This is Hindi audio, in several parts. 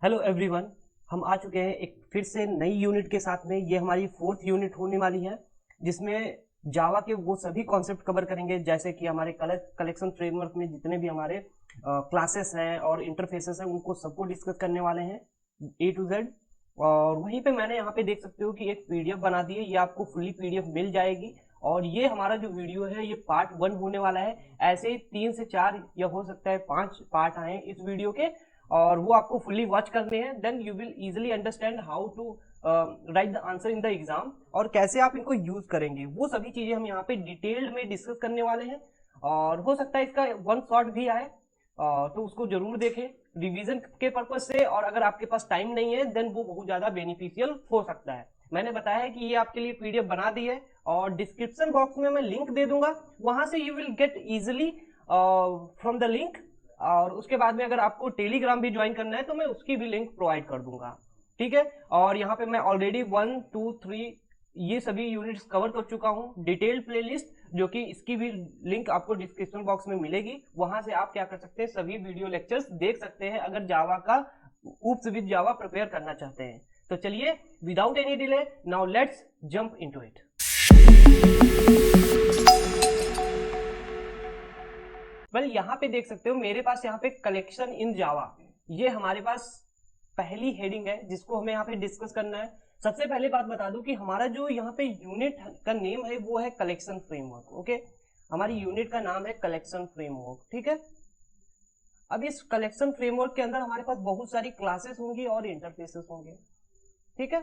Hello everyone. हम आ चुके हैं एक फिर से नई यूनिट के साथ में। ये हमारी 4th यूनिट होने वाली है, जिसमें जावा के वो सभी कॉन्सेप्ट कवर करेंगे, जैसे कि हमारे कलेक्शन फ्रेमवर्क में जितने भी हमारे क्लासेस हैं और इंटरफेसेस हैं, उनको सबको डिस्कस करने वाले हैं ए टू जेड। और वहीं पे मैंने यहाँ पे देख सकते हो कि एक पीडीएफ बना दी है, ये आपको फुल्ली पीडीएफ मिल जाएगी। और ये हमारा जो वीडियो है ये पार्ट 1 होने वाला है। ऐसे ही 3 से 4 या हो सकता है 5 पार्ट आए इस वीडियो के, और वो आपको फुल्ली वॉच करने हैं। Then you will easily understand how to write the answer in the exam, और कैसे आप इनको यूज करेंगे, वो सभी चीजें हम यहाँ पे डिटेल्ड में डिस्कस करने वाले हैं। और हो सकता है इसका वन शॉट भी आए, तो उसको जरूर देखें रिवीजन के पर्पज से। और अगर आपके पास टाइम नहीं है देन वो बहुत ज्यादा बेनिफिशियल हो सकता है। मैंने बताया है कि ये आपके लिए पीडीएफ बना दी है, और डिस्क्रिप्शन बॉक्स में मैं लिंक दे दूंगा, वहां से you will get easily from the link. और उसके बाद में अगर आपको टेलीग्राम भी ज्वाइन करना है तो मैं उसकी भी लिंक प्रोवाइड कर दूंगा, ठीक है। और यहाँ पे मैं ऑलरेडी 1 2 3 ये सभी यूनिट्स कवर कर चुका हूँ, डिटेल्ड प्लेलिस्ट, जो कि इसकी भी लिंक आपको डिस्क्रिप्शन बॉक्स में मिलेगी। वहां से आप क्या कर सकते हैं, सभी वीडियो लेक्चर्स देख सकते हैं अगर जावा का ऊप्स विद जावा प्रिपेयर करना चाहते हैं। तो चलिए, without any delay, now let's jump into it. Well, यहाँ पे देख सकते हो मेरे पास यहाँ पे कलेक्शन इन जावा, ये हमारे पास पहली हेडिंग है जिसको हमें यहाँ पे डिस्कस करना है। सबसे पहले बात बता दूं कि हमारा जो यहाँ पे यूनिट का नेम है वो है कलेक्शन फ्रेमवर्क। ओके, हमारी यूनिट का नाम है कलेक्शन फ्रेमवर्क, ठीक है। अब इस कलेक्शन फ्रेमवर्क के अंदर हमारे पास बहुत सारी क्लासेस होंगी और इंटरफेसेस होंगे, ठीक है।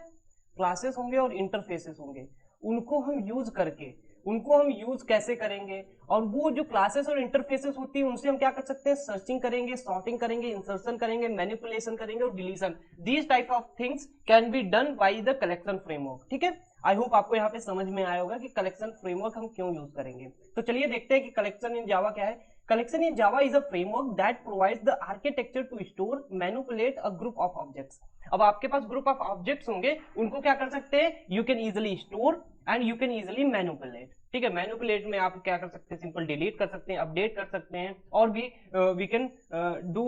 क्लासेस होंगे और इंटरफेसेस होंगे, उनको हम यूज कैसे करेंगे, और वो जो क्लासेस और इंटरफेसेस होती है उनसे हम क्या कर सकते हैं, सर्चिंग करेंगे, सॉर्टिंग करेंगे, इंसर्शन करेंगे, मैनिपुलेशन करेंगे और deletion. These type of things can be done by the collection framework, ठीक है। आई होप आपको यहाँ पे समझ में आया होगा कि कलेक्शन फ्रेमवर्क हम क्यों यूज करेंगे। तो चलिए देखते हैं कि कलेक्शन इन जावा क्या है। Collection in Java is a framework that provides the architecture to store, manipulate a group of objects. अब आपके पास ग्रुप ऑफ ऑब्जेक्ट्स होंगे, उनको क्या कर सकते हैं, you can easily store and you can easily manipulate, ठीक है। मैनिपुलेट में आप क्या कर सकते हैं, सिंपल डिलीट कर सकते हैं, अपडेट कर सकते हैं, और भी we can do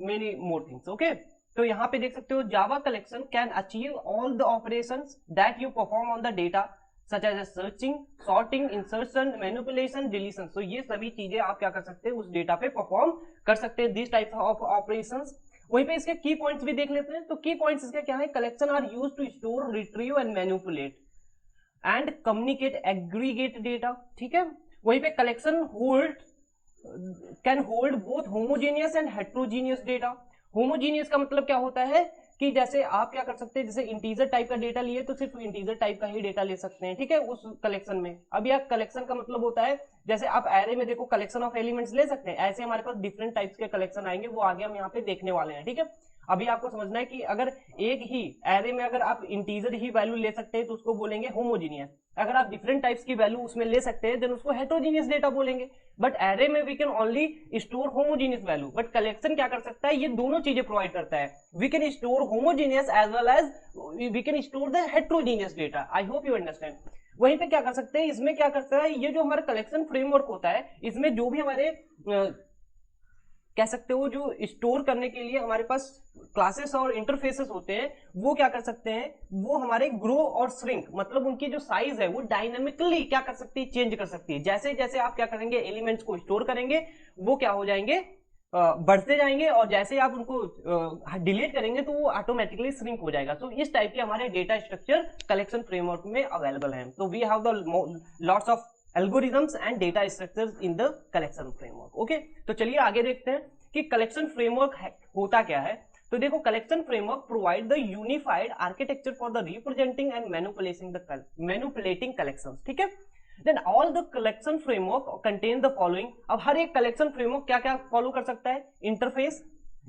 many more things. Okay, तो यहाँ पे देख सकते हो, Java collection can achieve all the operations that you perform on the data such as searching, sorting, insertion, manipulation, deletion। तो ये सभी चीजें आप क्या कर सकते हैं, उस डेटा पे परफॉर्म कर सकते हैं, दिस टाइप्स ऑफ ऑपरेशंस। वहीं पे इसके की पॉइंट्स भी देख लेते हैं। तो की पॉइंट्स इसके क्या है, collection are use to store, retrieve and manipulate and communicate aggregate data, ठीक है। वहीं पे collection hold can hold both homogeneous and heterogeneous data. Homogeneous का मतलब क्या होता है कि जैसे आप क्या कर सकते हैं, जैसे इंटीजर टाइप का डेटा लिए तो सिर्फ इंटीजर टाइप का ही डेटा ले सकते हैं, ठीक है, उस कलेक्शन में। अब यह कलेक्शन का मतलब होता है, जैसे आप एरे में देखो कलेक्शन ऑफ एलिमेंट्स ले सकते हैं, ऐसे हमारे पास डिफरेंट टाइप्स के कलेक्शन आएंगे, वो आगे हम यहाँ पे देखने वाले हैं, ठीक है। अभी आपको समझना है कि अगर एक ही एरे में अगर आप इंटीजर ही वैल्यू ले सकते हैं तो उसको बोलेंगे होमोजीनियस। अगर आप डिफरेंट टाइप्स की वैल्यू उसमें ले सकते हैं देन उसको हेट्रोजीनियस डेटा बोलेंगे। बट एरे में we can only store homogeneous value, but collection क्या कर सकता है, ये दोनों चीजें प्रोवाइड करता है। We can store homogeneous as well as we can store the heterogeneous data. I hope you understand. वहीं पे क्या कर सकते हैं, इसमें क्या करता है, ये जो हमारा कलेक्शन फ्रेमवर्क होता है, इसमें जो भी हमारे कह सकते हो जो स्टोर करने के लिए हमारे पास क्लासेस और इंटरफेसेस होते हैं, वो क्या कर सकते हैं, वो हमारे ग्रो और श्रिंक, मतलब उनकी जो साइज है वो डायनामिकली क्या कर सकती है, चेंज कर सकती है। जैसे जैसे आप क्या करेंगे, एलिमेंट्स को स्टोर करेंगे, वो क्या हो जाएंगे, बढ़ते जाएंगे, और जैसे आप उनको डिलीट करेंगे तो वो ऑटोमेटिकली श्रिंक हो जाएगा। तो इस टाइप के हमारे डेटा स्ट्रक्चर कलेक्शन फ्रेमवर्क में अवेलेबल है। तो we have the lots of algorithms and data structures in the collection framework। Okay, तो चलिए आगे देखते हैं कि कलेक्शन फ्रेमवर्क होता क्या है। तो देखो, collection framework provide the unified architecture for the representing and manipulating collections, ठीक है। Then all the collection framework contain the following. अब हर एक कलेक्शन फ्रेमवर्क क्या क्या फॉलो कर सकता है, interface,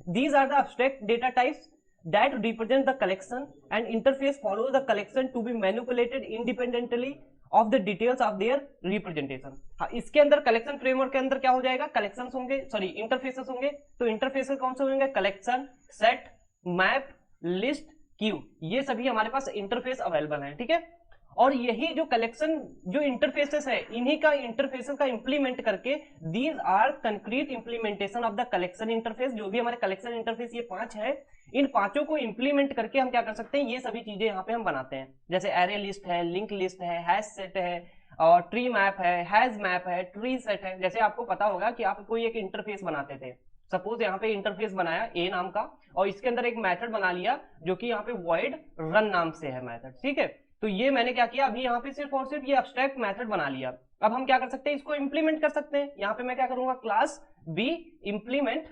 these are the abstract data types that represent the collection, and interface follows the collection to be manipulated independently of the details of their representation। हाँ, इसके अंदर कलेक्शन फ्रेमवर्क के अंदर क्या हो जाएगा, कलेक्शंस होंगे, सॉरी इंटरफेसेस होंगे। तो इंटरफेसेस कौन से होंगे, collection, set, map, list, Q, ये सभी हमारे पास इंटरफेस अवेलेबल है, ठीक है। और यही जो कलेक्शन जो इंटरफेसेस है, इन्हीं का इंटरफेसेस का इंप्लीमेंट करके these are concrete implementation of the collection interface. जो भी हमारे कलेक्शन इंटरफेस ये 5 है, इन पांचों को इंप्लीमेंट करके हम क्या कर सकते हैं, ये सभी चीजें यहाँ पे हम बनाते हैं। जैसे एरे लिस्ट है, लिंक लिस्ट है, हैश सेट है, और ट्री मैप है, हैज मैप है, ट्री सेट है। जैसे आपको पता होगा कि आप कोई एक इंटरफेस बनाते थे, सपोज यहाँ पे इंटरफेस बनाया ए नाम का, और इसके अंदर एक मेथड बना लिया जो कि यहाँ पे void run नाम से है मेथड, ठीक है। तो ये मैंने क्या किया, अभी यहाँ पे सिर्फ और सिर्फ ये अब्स्ट्रैक्ट मेथड बना लिया। अब हम क्या कर सकते हैं, इसको इंप्लीमेंट कर सकते हैं। यहाँ पे मैं क्या करूंगा, क्लास बी इंप्लीमेंट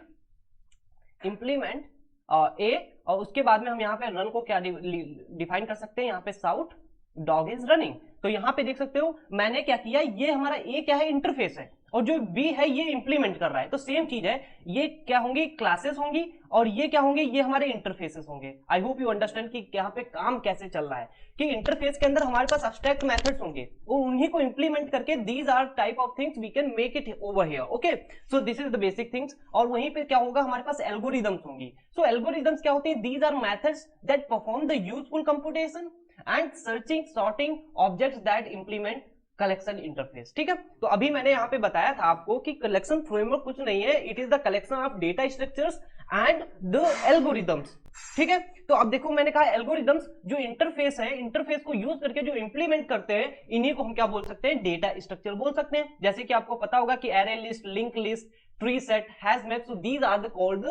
ए, और उसके बाद में हम यहाँ पे रन को क्या डिफाइन कर सकते हैं, यहाँ पे साउट डॉग इज रनिंग। तो यहाँ पे देख सकते हो मैंने क्या किया, ये हमारा ए क्या है, इंटरफेस है, और जो बी है ये इंप्लीमेंट कर रहा है। तो सेम चीज है, ये क्या होंगी, क्लासेस होंगी, और ये क्या होंगे, ये हमारे इंटरफेसेस होंगे। आई होप यू अंडरस्टैंड कि यहाँ पे काम कैसे चल रहा है, कि इंटरफेस के अंदर हमारे पास अब्स्ट्रैक्ट मेथड्स होंगे, और उन्हीं को इंप्लीमेंट करके these are type of things we can make it over here. Okay, so this is the basic things. और वहीं पे क्या होगा, हमारे पास एल्गोरिदम्स होंगी। सो एल्गोरिदम्स क्या होती है, these are methods that perform the useful computation and searching sorting objects that implement collection interface. ठीक है, तो अभी मैंने यहाँ पे बताया था आपको कि कलेक्शन फ्रेमवर्क कुछ नहीं है, it is the collection of data structures and the algorithms. ठीक है, तो अब देखो मैंने कहा एल्गोरिदम्स जो इंटरफेस है, इंटरफेस को यूज करके जो इंप्लीमेंट करते हैं, इन्हीं को हम क्या बोल सकते हैं, डेटा स्ट्रक्चर बोल सकते हैं। जैसे कि आपको पता होगा कि array list, link list, tree set, hash map, so these are the called,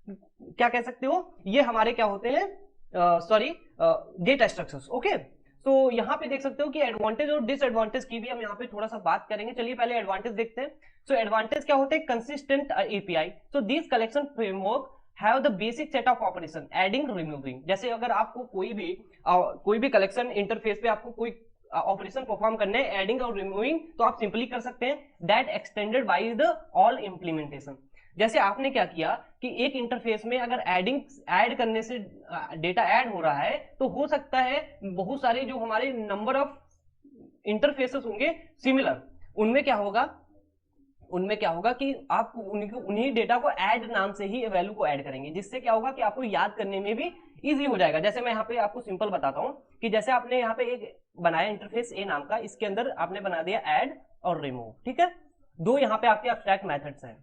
क्या कह सकते हो, ये हमारे क्या होते हैं, डेटा स्ट्रक्चर्स। ओके, तो यहाँ पे देख सकते हो कि एडवांटेज और डिसएडवांटेज की भी हम यहाँ पे थोड़ा सा बात करेंगे। चलिए पहले एडवांटेज देखते हैं। सो एडवांटेज क्या होते हैं, consistent API. So this collection framework have the basic set of operation, adding, removing. जैसे अगर आपको कोई भी कलेक्शन इंटरफेस पे आपको कोई ऑपरेशन परफॉर्म करने हैं, एडिंग और रिमूविंग, तो आप सिंपली कर सकते हैं, that extended by the all implementation. जैसे आपने क्या किया कि एक इंटरफेस में अगर ऐड करने से डेटा ऐड हो रहा है, तो हो सकता है बहुत सारे जो हमारे नंबर ऑफ इंटरफेसेस होंगे सिमिलर, उनमें क्या होगा कि आप उन्हीं डेटा को ऐड नाम से ही वैल्यू को ऐड करेंगे, जिससे क्या होगा कि आपको याद करने में भी इजी हो जाएगा। जैसे मैं यहाँ पे आपको सिंपल बताता हूँ कि जैसे आपने यहाँ पे एक बनाया इंटरफेस ए नाम का, इसके अंदर आपने बना दिया ऐड और रिमूव। ठीक है, दो यहाँ पे आपके एब्स्ट्रैक्ट मेथड्स हैं।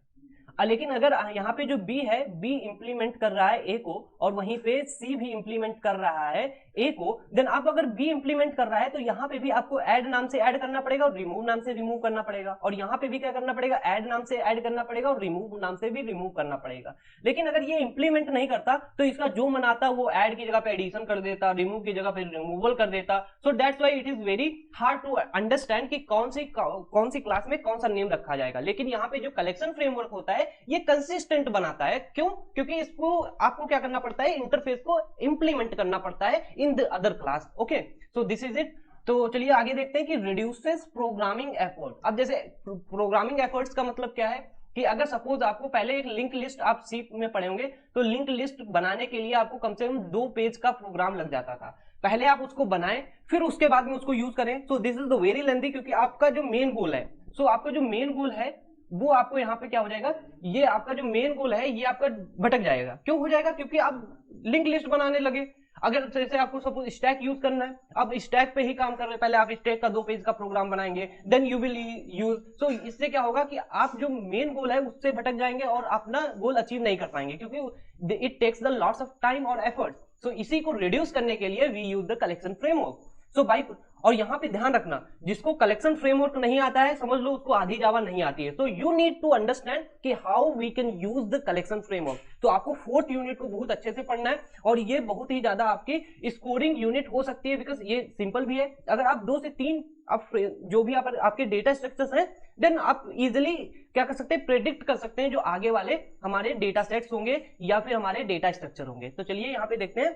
लेकिन अगर यहाँ पे जो बी है, बी इंप्लीमेंट कर रहा है ए को, और वहीं पे सी भी इंप्लीमेंट कर रहा है ए को, देन आप अगर बी इंप्लीमेंट कर रहा है तो यहाँ पे भी आपको ऐड नाम से ऐड करना पड़ेगा और रिमूव नाम से रिमूव करना पड़ेगा, और यहाँ पे भी क्या करना पड़ेगा, ऐड नाम से ऐड करना पड़ेगा और रिमूव नाम से भी रिमूव करना पड़ेगा। लेकिन अगर ये इंप्लीमेंट नहीं करता तो इसका जो मन आता वो ऐड की जगह पे एडिशन कर देता, रिमूव की जगह पे रिमूवल कर देता। So that's why it is very hard to understand कि कौन सी क्लास में कौन सा नेम रखा जाएगा। लेकिन यहाँ पे जो कलेक्शन फ्रेमवर्क होता है ये कंसिस्टेंट बनाता है। क्यों? क्योंकि इसको आपको क्या करना पड़ता है, इंटरफेस को इंप्लीमेंट करना पड़ता है in the other class. Okay, so this is it. तो चलिए आगे देखते हैं कि रिड्यूसेस प्रोग्रामिंग एफर्ट। अब जैसे प्रोग्रामिंग एफर्ट्स का मतलब क्या है कि अगर सपोज आपको पहले एक लिंक लिस्ट आप सी में पढ़े होंगे, तो लिंक लिस्ट बनाने के लिए आपको कम से कम 2 पेज का प्रोग्राम लग जाता था। पहले आप उसको बनाएं, फिर उसके बाद में उसको यूज करें। सो this is the very lengthy, क्योंकि आपका जो मेन गोल है, आपका जो मेन गोल है वो आपको यहाँ पे क्या हो जाएगा, ये आपका जो मेन गोल है ये आपका भटक जाएगा। क्यों हो जाएगा? क्योंकि आप लिंक लिस्ट बनाने लगे। अगर जैसे आपको सपोज स्टैक यूज करना है, अब स्टैक पे ही काम कर रहे हैं, पहले आप स्टैक का 2 पेज का प्रोग्राम बनाएंगे, देन यू विल यूज। सो इससे क्या होगा कि आप जो मेन गोल है उससे भटक जाएंगे और अपना गोल अचीव नहीं कर पाएंगे, क्योंकि it takes the lots of time और एफर्ट। सो इसी को रिड्यूस करने के लिए we use the collection framework. So by, और यहाँ पे ध्यान रखना, जिसको कलेक्शन फ्रेमवर्क नहीं आता है समझ लो उसको आधी जावा नहीं आती है। So you need to understand कि how we can use the collection framework. तो आपको 4th यूनिट को बहुत अच्छे से पढ़ना है, और ये बहुत ही ज्यादा आपकी स्कोरिंग यूनिट हो सकती है, बिकॉज ये सिंपल भी है। अगर आप 2 से 3 आप जो भी आपके डेटा स्ट्रक्चर्स हैं, देन आप इजिली क्या कर सकते हैं, प्रेडिक्ट कर सकते हैं जो आगे वाले हमारे डेटा सेट्स होंगे या फिर हमारे डेटा स्ट्रक्चर होंगे। तो चलिए यहाँ पे देखते हैं,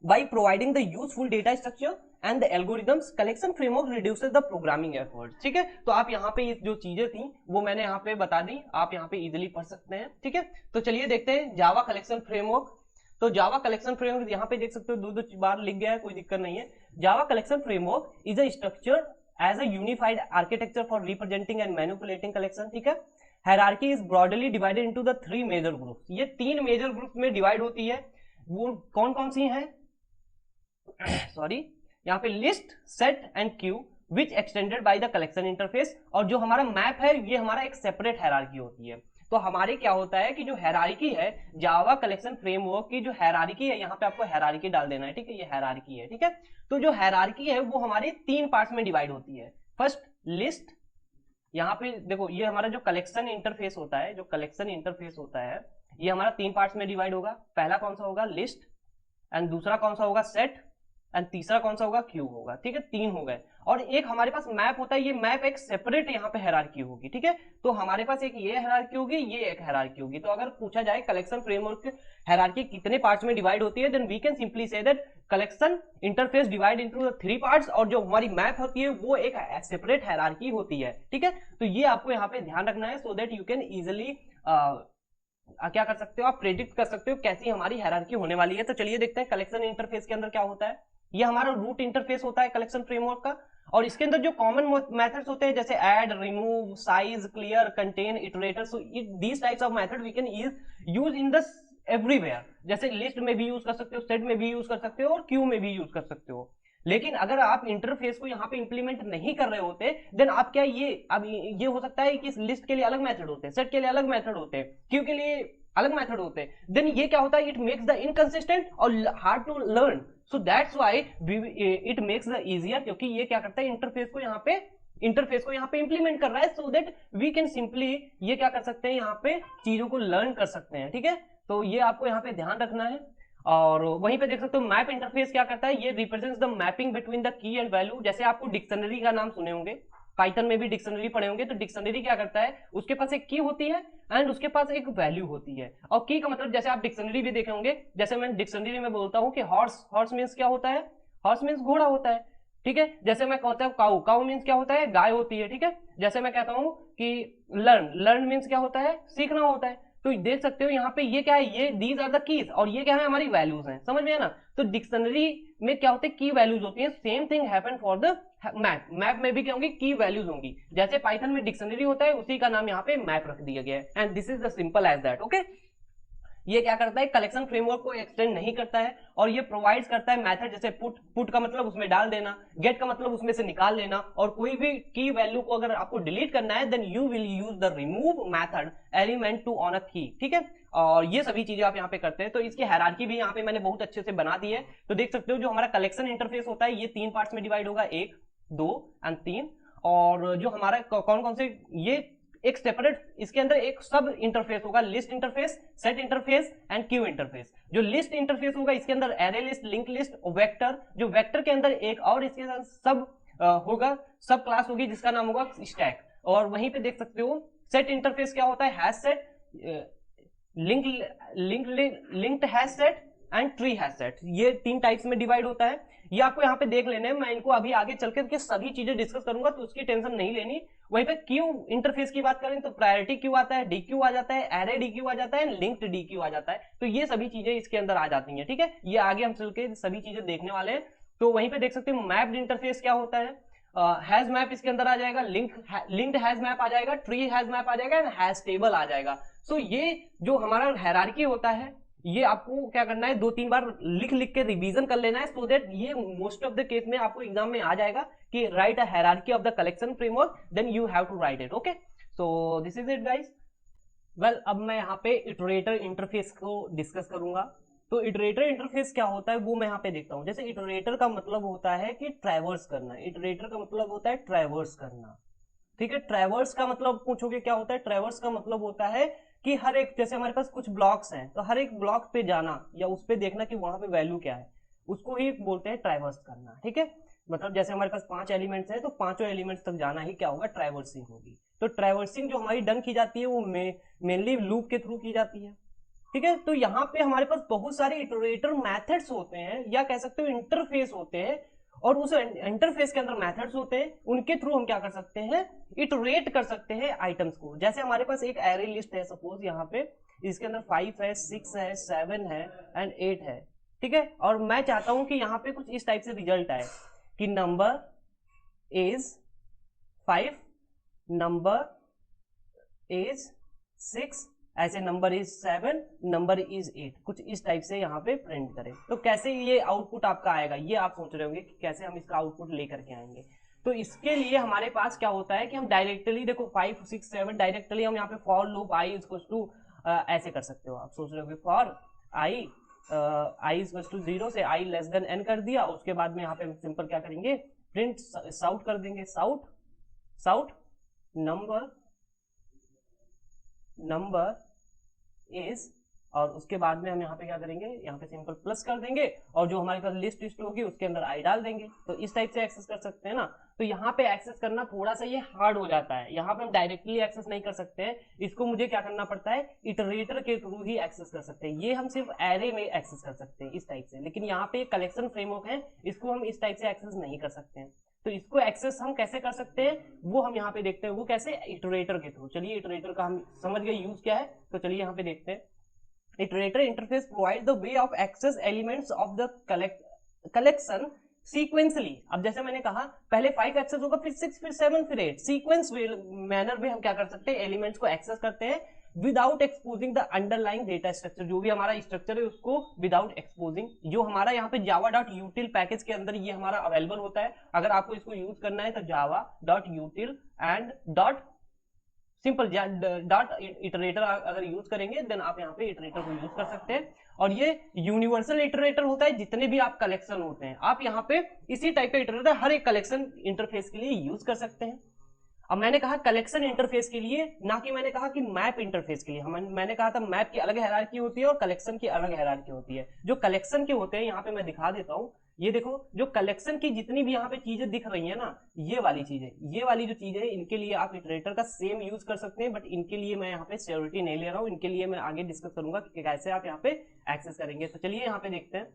by providing the useful data structure and the algorithms, collection framework reduces the programming effort। ठीक है, तो आप यहाँ पे जो चीजें थी वो मैंने यहाँ पे बता दी, आप यहाँ पे इजिली पढ़ सकते हैं। ठीक है, तो चलिए देखते हैं जावा कलेक्शन फ्रेमवर्क। तो जावा कलेक्शन फ्रेमवर्क यहाँ पे देख सकते हो 2 बार लिख गया है, कोई दिक्कत नहीं है। Java collection framework is a structure as a unified architecture for representing and manipulating collection. ठीक है, hierarchy is broadly divided into the 3 major groups. ये 3 मेजर ग्रुप में डिवाइड होती है। वो कौन कौन सी हैं? सॉरी, यहाँ पे list, set and Q which extended by the collection interface, और जो हमारा मैप है ये हमारा एक सेपरेट हायरार्की होती है। तो हमारे क्या होता है कि जो हायरार्की है जावा कलेक्शन फ्रेमवर्क की जो हायरार्की है, यहाँ पे आपको हायरार्की डाल देना है, ठीक है, ये हायरार्की है, ठीक है। तो जो हायरार्की है वो हमारी 3 पार्ट्स में डिवाइड होती है। फर्स्ट लिस्ट, यहाँ पे देखो ये हमारा जो कलेक्शन इंटरफेस होता है, जो कलेक्शन इंटरफेस होता है ये हमारा 3 पार्ट्स में डिवाइड होगा। पहला कौन सा होगा, लिस्ट, एंड दूसरा कौन सा होगा, सेट, एंड तीसरा कौन सा होगा, क्यू होगा, ठीक है, 3 हो गए। और एक हमारे पास मैप होता है, ये मैप एक सेपरेट यहाँ पे हायरार्की होगी, ठीक है। तो हमारे पास एक ये हायरार्की होगी, ये एक हायरार्की होगी। तो अगर पूछा जाए कलेक्शन फ्रेमवर्क हायरार्की कितने पार्ट्स में डिवाइड होती है, then we can simply say that collection interface divide into 3 parts, और जो हमारी मैप होती है वो एक सेपरेट हायरार्की होती है, ठीक है। तो ये आपको यहाँ पे ध्यान रखना है, so that you can easily क्या कर सकते हो, आप प्रेडिक्ट कर सकते हो कैसी हमारी हायरार्की होने वाली है। तो चलिए देखते हैं कलेक्शन इंटरफेस के अंदर क्या होता है। ये हमारा रूट इंटरफेस होता है कलेक्शन फ्रेमवर्क का, और इसके अंदर जो कॉमन मेथड्स होते हैं जैसे add, remove, size, clear, contain, iterator, so these types of method we can use in the everywhere. जैसे लिस्ट में भी यूज कर सकते हो, सेट में भी यूज कर सकते हो, और क्यू में भी यूज कर सकते हो। लेकिन अगर आप इंटरफेस को यहाँ पे इंप्लीमेंट नहीं कर रहे होते, देन आप क्या अब ये हो सकता है कि लिस्ट के लिए अलग मेथड होते हैं, सेट के लिए अलग मेथड होते हैं, क्यू के लिए अलग मेथड होते हैं, देन ये क्या होता है, इट मेक्स द इनकंसिस्टेंट और hard to learn. So that's why it makes the easier, क्योंकि ये क्या करता है, इंटरफेस को यहाँ पे इंप्लीमेंट कर रहा है, so that we can simply ये क्या कर सकते हैं, यहाँ पे चीजों को लर्न कर सकते हैं, ठीक है। तो ये आपको यहाँ पे ध्यान रखना है। और वहीं पे देख सकते हो मैप इंटरफेस क्या करता है, ये represents the mapping between the key and value. जैसे आपको डिक्शनरी का नाम सुने होंगे, पाइथन में भी डिक्शनरी पढ़े होंगे, तो डिक्शनरी क्या करता है, उसके पास एक की होती है एंड उसके पास एक वैल्यू होती है। और की का मतलब जैसे आप डिक्शनरी भी देखे होंगे, जैसे मैं डिक्शनरी में बोलता हूँ कि हॉर्स मीन्स क्या होता है, हॉर्स मीन्स घोड़ा होता है, ठीक है। जैसे मैं कहता हूँ काऊ मीन्स क्या होता है, गाय होती है, ठीक है। जैसे मैं कहता हूँ कि लर्न मीन्स क्या होता है, सीखना होता है। तो देख सकते हो यहाँ पे ये क्या है, ये दीज आर द कीज, और ये क्या है, हमारी वैल्यूज हैं, समझ में है ना। तो डिक्शनरी में क्या होते हैं, की वैल्यूज होती हैं। Same thing happen for the map में भी क्या होंगी, की वैल्यूज होंगी। जैसे पाइथन में डिक्शनरी होता है, उसी का नाम यहाँ पे मैप रख दिया गया है, and this is the simple as that, okay. ये क्या करता है, कलेक्शन फ्रेमवर्क को एक्सटेंड नहीं करता है, और ये प्रोवाइड्स करता है मेथड, जैसे पुट का मतलब उसमें डाल देना, गेट का मतलब उसमें से निकाल लेना, और कोई भी की वैल्यू को अगर आपको डिलीट करना है, then you will use the remove method element to on a key, ठीक है। और ये सभी चीजें आप यहाँ पे करते हैं। तो इसकी हायरार्की भी यहाँ पे मैंने बहुत अच्छे से बना दी है। तो देख सकते हो जो हमारा कलेक्शन इंटरफेस होता है ये 3 पार्ट्स में डिवाइड होगा, 1, 2 एंड 3। और जो हमारा कौन कौन से, ये एक सेपरेट इसके अंदर एक सब इंटरफेस होगा, list interface, set interface and Q interface. जो लिस्ट इंटरफेस होगा इसके अंदर array list, link list, vector, जो वेक्टर के अंदर एक और इसके अंदर सब होगा, सब क्लास होगी जिसका नाम होगा स्टैक। और वहीं पे देख सकते हो सेट इंटरफेस क्या होता है, hash set, linked hash set and tree hash set, ये 3 टाइप्स में डिवाइड होता है। ये आपको यहाँ पे देख लेने हैं, मैं इनको अभी आगे चल के सभी चीजें डिस्कस करूंगा, तो उसकी टेंशन नहीं लेनी। वहीं पे क्यू इंटरफेस की बात करें तो प्रायोरिटी क्यू आता है, डी क्यू आ जाता है, एरे डी क्यू आ जाता है, लिंक्ड डी क्यू आ जाता है। तो ये सभी चीजें इसके अंदर आ जाती हैं, ठीक है। ये आगे हम चल के सभी चीजें देखने वाले हैं। तो वहीं पे देख सकते हैं मैप्ड इंटरफेस क्या होता है, हैज मैप इसके अंदर आ जाएगा, लिंक्ड हैज मैप आ जाएगा, ट्री हैज मैप आ जाएगा, एंड हैज टेबल आ जाएगा। सो ये जो हमारा हायरार्की होता है, ये आपको क्या करना है, 2-3 बार लिख के रिवीजन कर लेना है, सो दैट ये मोस्ट ऑफ द केस में आपको एग्जाम में आ जाएगा कि write a hierarchy of the collection framework, then you have to write it, okay. So this is it guys. Well, अब मैं यहाँ पे इटरेटर इंटरफेस को डिस्कस करूंगा। तो इटरेटर इंटरफेस क्या होता है वो मैं यहाँ पे देखता हूँ। जैसे इटरेटर का मतलब होता है कि ट्रैवर्स करना, इटरेटर का मतलब होता है ट्रैवर्स करना, ठीक है। ट्रैवर्स का मतलब पूछोगे क्या होता है, ट्रैवर्स का मतलब होता है कि हर एक, जैसे हमारे पास कुछ ब्लॉक्स हैं, तो हर एक ब्लॉक पे जाना या उस पे देखना कि वहां पे वैल्यू क्या है, उसको ही बोलते हैं ट्रैवर्स करना, ठीक है। मतलब जैसे हमारे पास 5 एलिमेंट्स हैं, तो 5 एलिमेंट्स तक जाना ही क्या होगा, ट्रैवर्सिंग होगी। तो ट्रैवर्सिंग जो हमारी डन की जाती है वो मेनली लूप के थ्रू की जाती है, ठीक है। तो यहाँ पे हमारे पास बहुत सारे इटरेटर मेथड्स होते हैं, या कह सकते हो इंटरफेस होते हैं, और उस इंटरफेस के अंदर मेथड्स होते हैं, उनके थ्रू हम क्या कर सकते हैं, इटरेट कर सकते हैं आइटम्स को। जैसे हमारे पास एक एरे लिस्ट है, सपोज यहाँ पे इसके अंदर 5 है, 6 है, 7 है एंड 8 है, ठीक है। और मैं चाहता हूं कि यहाँ पे कुछ इस टाइप से रिजल्ट आए कि नंबर इज 5, नंबर इज 6 ऐसे नंबर इज 7, नंबर इज 8, कुछ इस टाइप से यहाँ पे प्रिंट करें। तो कैसे ये आउटपुट आपका आएगा, ये आप सोच रहे होंगे कि कैसे हम इसका आउटपुट लेकर के आएंगे। तो इसके लिए हमारे पास क्या होता है कि हम डायरेक्टली देखो 5 6 7 डायरेक्टली हम यहाँ पे for loop i equal to ऐसे कर सकते हो। आप सोच रहे हो फॉर आई इक्वल टू 0 से आई लेस देन n कर दिया, उसके बाद में यहाँ पे सिंपल क्या करेंगे प्रिंट साउट कर देंगे, साउट नंबर इज, और उसके बाद में हम यहाँ पे क्या करेंगे, यहाँ पे सिंपल प्लस कर देंगे और जो हमारे पास लिस्ट होगी उसके अंदर आई डाल देंगे। तो इस टाइप से एक्सेस कर सकते हैं ना। तो यहाँ पे एक्सेस करना थोड़ा सा ये हार्ड हो जाता है, यहाँ पे हम डायरेक्टली एक्सेस नहीं कर सकते हैं, इसको मुझे क्या करना पड़ता है, इटरेटर के थ्रू ही एक्सेस कर सकते हैं। ये हम सिर्फ एरे में एक्सेस कर सकते हैं इस टाइप से, लेकिन यहाँ पे कलेक्शन फ्रेमवर्क है, इसको हम इस टाइप से एक्सेस नहीं कर सकते हैं। तो इसको एक्सेस हम कैसे कर सकते हैं वो हम यहाँ पे देखते हैं, वो कैसे, इटरेटर के थ्रू। चलिए इटरेटर का हम समझ गए यूज क्या है, तो चलिए यहाँ पे देखते हैं। Iterator interface provides the way of access elements of the collection sequentially। अब जैसे मैंने कहा पहले 5 एक्सेस होगा, फिर 6, फिर 7, फिर 8, सीक्वेंस मैनर में हम क्या कर सकते हैं, एलिमेंट्स को एक्सेस करते हैं without exposing the underlying data structure. जो भी हमारा स्ट्रक्चर है उसको विदाउट एक्सपोजिंग, जो हमारा यहाँ पे java.util पैकेज के अंदर ये हमारा अवेलेबल होता है। अगर आपको इसको यूज करना है तो java.util and simple dot iterator अगर यूज करेंगे देन आप यहाँ पे इटरेटर को यूज कर सकते हैं। और ये यूनिवर्सल इटरेटर होता है, जितने भी आप कलेक्शन होते हैं आप यहाँ पे इसी टाइप का इटरेटर हर एक कलेक्शन इंटरफेस के लिए यूज कर सकते हैं। अब मैंने कहा कलेक्शन इंटरफेस के लिए, ना कि मैंने कहा कि मैप इंटरफेस के लिए। मैंने कहा था मैप की अलग हायरार्की होती है और कलेक्शन की अलग हायरार्की होती है। जो कलेक्शन के होते हैं यहाँ पे मैं दिखा देता हूँ, ये देखो जो कलेक्शन की जितनी भी यहाँ पे चीजें दिख रही है ना, ये वाली जो चीजें हैं इनके लिए आप इटरेटर का सेम यूज कर सकते हैं, बट इनके लिए मैं यहाँ पे सिक्योरिटी नहीं ले रहा हूँ, इनके लिए मैं आगे डिस्कस करूंगा कि कैसे आप यहाँ पे एक्सेस करेंगे। तो चलिए यहाँ पे देखते हैं।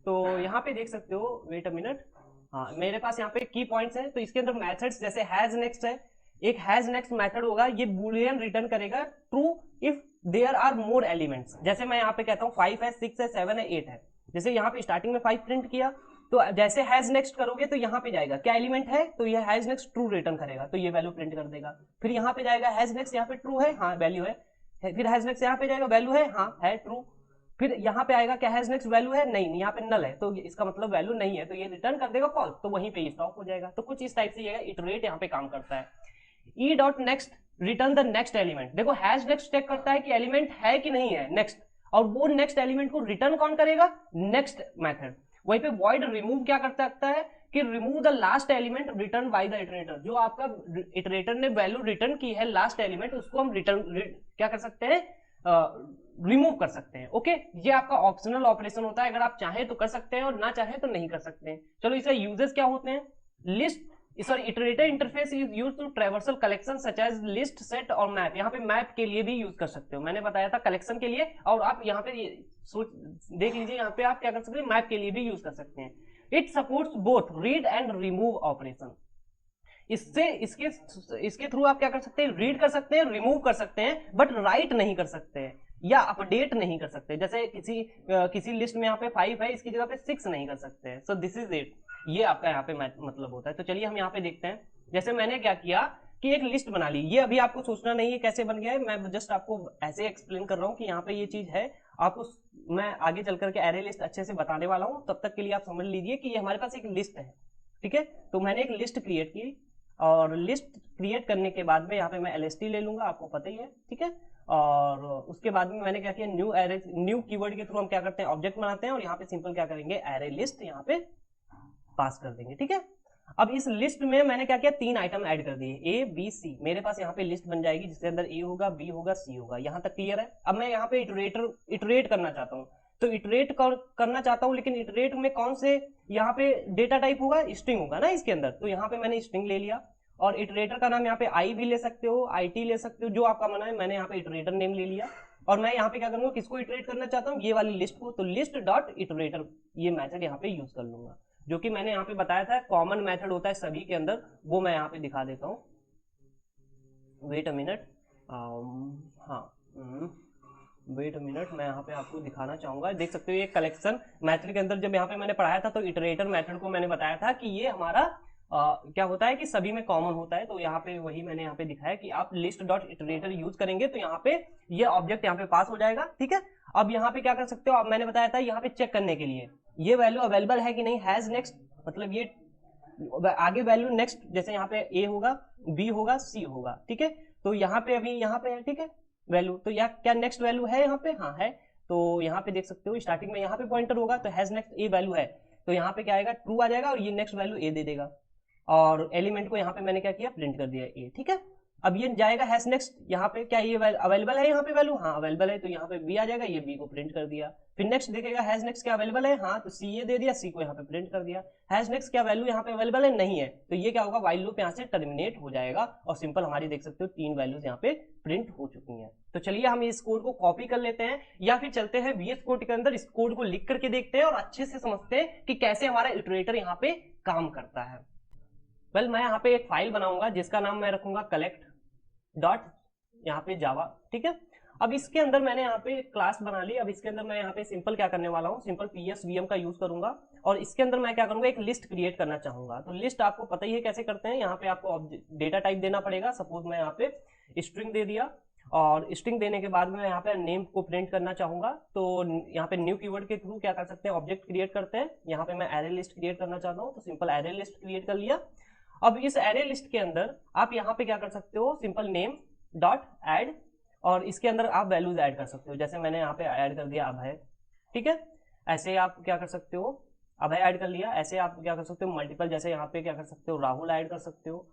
तो यहाँ पे देख सकते हो, वेट अ मिनट, हाँ मेरे पास यहाँ पे की पॉइंट्स हैं। तो इसके अंदर मेथड्स जैसे हैज नेक्स्ट है, एक हैज नेक्स्ट मेथड होगा, ये बूलियन रिटर्न करेगा true if there are more elements. जैसे मैं यहाँ पे कहता हूँ 5 है, 6 है, 7 है, 8 है, जैसे यहाँ पे स्टार्टिंग में 5 प्रिंट किया, तो जैसे हैज नेक्स्ट करोगे तो यहाँ पे जाएगा क्या एलिमेंट है, तो ये हैज नेक्स्ट ट्रू रिटर्न करेगा, तो ये वैल्यू प्रिंट कर देगा। फिर यहाँ पे जाएगा हैज नेक्स्ट, यहाँ पे ट्रू है, हाँ वैल्यू है, फिर हैज नेक्स्ट यहाँ पे जाएगा वैल्यू है, हाँ है ट्रू, फिर यहाँ पे आएगा क्या हैज नेक्स्ट वैल्यू है, नहीं यहाँ पे नल है, तो इसका मतलब वैल्यू नहीं है, तो ये रिटर्न कर देगा फॉल्स, तो वहीं पे स्टॉप हो जाएगा। तो कुछ इस टाइप से ये इटरेट यहाँ पे काम करता है। E dot next return the next element. देखो हैज नेक्स्ट चेक करता है कि एलिमेंट है कि नहीं है नेक्स्ट, और वो नेक्स्ट एलिमेंट को रिटर्न कौन करेगा, नेक्स्ट मेथड। वहीं पे वॉइड रिमूव क्या कर सकता है कि remove the last element return by the iterator. जो आपका इटरेटर ने वैल्यू रिटर्न की है लास्ट एलिमेंट, उसको हम क्या कर सकते हैं, रिमूव कर सकते हैं। ओके, ये आपका ऑप्शनल ऑपरेशन होता है, अगर आप चाहें तो कर सकते हैं और ना चाहे तो नहीं कर सकते हैं। चलो इसका यूजेस क्या होते हैं, list sorry iterator interface is used to traversal collection such as list, set और मैप। यहाँ पे मैप के लिए भी यूज कर सकते हो, मैंने बताया था कलेक्शन के लिए, और आप यहाँ पे देख लीजिए यहाँ पे आप क्या कर सकते हैं, मैप के लिए भी यूज कर सकते हैं। It supports both read and remove operation. इसके थ्रू आप क्या कर सकते हैं, रीड कर सकते हैं, रिमूव कर सकते हैं, बट राइट नहीं कर सकते हैं या अपडेट नहीं कर सकते। जैसे किसी लिस्ट में यहाँ पे 5 है, इसकी जगह पे 6 नहीं कर सकते हैं। सो दिस इज इट, ये आपका यहाँ पे मतलब होता है। तो चलिए हम यहाँ पे देखते हैं। जैसे मैंने क्या किया कि एक लिस्ट बना ली, ये अभी आपको सोचना नहीं है कैसे बन गया है, मैं जस्ट आपको ऐसे एक्सप्लेन कर रहा हूँ कि यहाँ पे ये चीज है। आपको मैं आगे चल करके एरे लिस्ट अच्छे से बताने वाला हूँ, तब तक के लिए आप समझ लीजिए कि ये हमारे पास एक लिस्ट है, ठीक है। तो मैंने एक लिस्ट क्रिएट की, और लिस्ट क्रिएट करने के बाद में यहाँ पे मैं LST ले लूंगा, आपको पता ही है, ठीक है। और उसके बाद में मैंने क्या किया, न्यू कीवर्ड के थ्रू हम क्या करते हैं, ऑब्जेक्ट बनाते हैं, और यहाँ पे सिंपल क्या करेंगे, एरे लिस्ट यहाँ पे पास कर देंगे, ठीक है। अब इस लिस्ट में मैंने क्या किया, 3 आइटम ऐड कर दिए, A B C। मेरे पास यहाँ पे लिस्ट बन जाएगी जिसके अंदर A होगा, B होगा, C होगा। यहाँ तक क्लियर है। अब मैं यहाँ पे इटरेट करना चाहता हूँ, तो इटरेट करना चाहता हूँ, लेकिन इटरेट में कौन से यहाँ पे डेटा टाइप होगा, स्ट्रिंग होगा ना इसके अंदर। तो यहाँ पे मैंने स्ट्रिंग ले लिया, और इटरेटर का नाम यहाँ पे आई भी ले सकते हो, IT ले सकते हो, जो आपका मना है। मैंने यहाँ पे इटरेटर नेम ले लिया, और मैं यहाँ पे क्या करूंगा, किसको इटरेट करना चाहता हूँ, ये वाली लिस्ट को। तो लिस्ट डॉट इटरेटर ये मेथड यहाँ पे यूज कर लूंगा, जो कि मैंने यहाँ पे बताया था कॉमन मेथड होता है सभी के अंदर, वो मैं यहाँ पे दिखा देता हूँ। Wait a minute, wait a minute, मैं यहाँ पे आपको दिखाना चाहूंगा। देख सकते हो ये कलेक्शन मेथड के अंदर जब यहाँ पे मैंने पढ़ाया था, तो इटरेटर मेथड को मैंने बताया था कि ये हमारा क्या होता है कि सभी में कॉमन होता है, तो यहाँ पे वही मैंने यहाँ पे दिखाया कि आप लिस्ट डॉट इटरेटर यूज करेंगे तो यहाँ पे ये ऑब्जेक्ट यहाँ पे पास हो जाएगा, ठीक है। अब यहाँ पे क्या कर सकते हो, अब मैंने बताया था यहाँ पे चेक करने के लिए ये वैल्यू अवेलेबल है कि नहीं, हैज नेक्स्ट, मतलब ये आगे वैल्यू नेक्स्ट, जैसे यहाँ पे ए होगा, बी होगा, सी होगा, ठीक है। तो यहाँ पे अभी यहाँ पे है, ठीक है, वैल्यू, तो या क्या नेक्स्ट वैल्यू है यहाँ पे, हाँ है। तो यहाँ पे देख सकते हो स्टार्टिंग में यहाँ पे पॉइंटर होगा, तो हैज नेक्स्ट ए वैल्यू है, तो यहाँ पे क्या आएगा, ट्रू आ जाएगा और ये नेक्स्ट वैल्यू ए दे देगा, और एलिमेंट को यहाँ पे मैंने क्या किया, प्रिंट कर दिया ए, ठीक है। अब ये जाएगा हैश नेक्स्ट, यहाँ पे क्या ये अवेलेबल है, यहाँ पे वैल्यू, हाँ अवेलेबल है, तो यहाँ पे बी आ जाएगा, ये बी को प्रिंट कर दिया। फिर नेक्स्ट देखेगा हैश नेक्स्ट क्या अवेलेबल है, हाँ तो सी ये दे दिया, सी को यहाँ पे प्रिंट कर दिया। हैश नेक्स्ट क्या वैल्यू यहाँ पे अवेलेबल है, नहीं है, तो ये क्या होगा, व्हाइल लूप यहाँ से टर्मिनेट हो जाएगा और सिंपल हमारी देख सकते हो 3 वैल्यूज यहाँ पे प्रिंट हो चुकी हैं। तो चलिए हम इस कोड को कॉपी कर लेते हैं या फिर चलते हैं VS कोड के अंदर, इस कोड को लिख करके देखते हैं और अच्छे से समझते हैं कि कैसे हमारा इटरेटर यहाँ पे काम करता है। वेल मैं यहाँ पे एक फाइल बनाऊंगा जिसका नाम मैं रखूंगा कलेक्ट डॉट यहाँ पे जावा, ठीक है। अब इसके अंदर मैंने यहाँ पे क्लास बना ली। अब इसके अंदर मैं यहाँ पे सिंपल क्या करने वाला हूँ, सिंपल PSVM का यूज करूंगा और इसके अंदर मैं क्या करूंगा, एक लिस्ट क्रिएट करना चाहूंगा। तो लिस्ट आपको पता ही है कैसे करते हैं, यहाँ पे आपको डेटा टाइप देना पड़ेगा। सपोज मैं यहाँ पे स्ट्रिंग दे दिया और स्ट्रिंग देने के बाद में यहाँ पे नेम को प्रिंट करना चाहूंगा, तो यहाँ पे न्यू कीवर्ड के थ्रू क्या कर सकते हैं, ऑब्जेक्ट क्रिएट करते हैं। यहाँ पे मैं एरे लिस्ट क्रिएट करना चाहता हूँ, तो सिंपल एरे लिस्ट क्रिएट कर लिया। अब इस एरे लिस्ट के अंदर आप यहाँ पे क्या कर सकते हो, सिंपल नेम डॉट ऐड, और इसके अंदर आप वैल्यूज ऐड कर सकते हो। जैसे मैंने यहाँ पे ऐड कर दिया अभय, ठीक है। ऐसे आप क्या कर सकते हो, अभय ऐड कर लिया। ऐसे आप क्या कर सकते हो, मल्टीपल, जैसे यहाँ पे क्या कर सकते हो, राहुल ऐड कर सकते हो,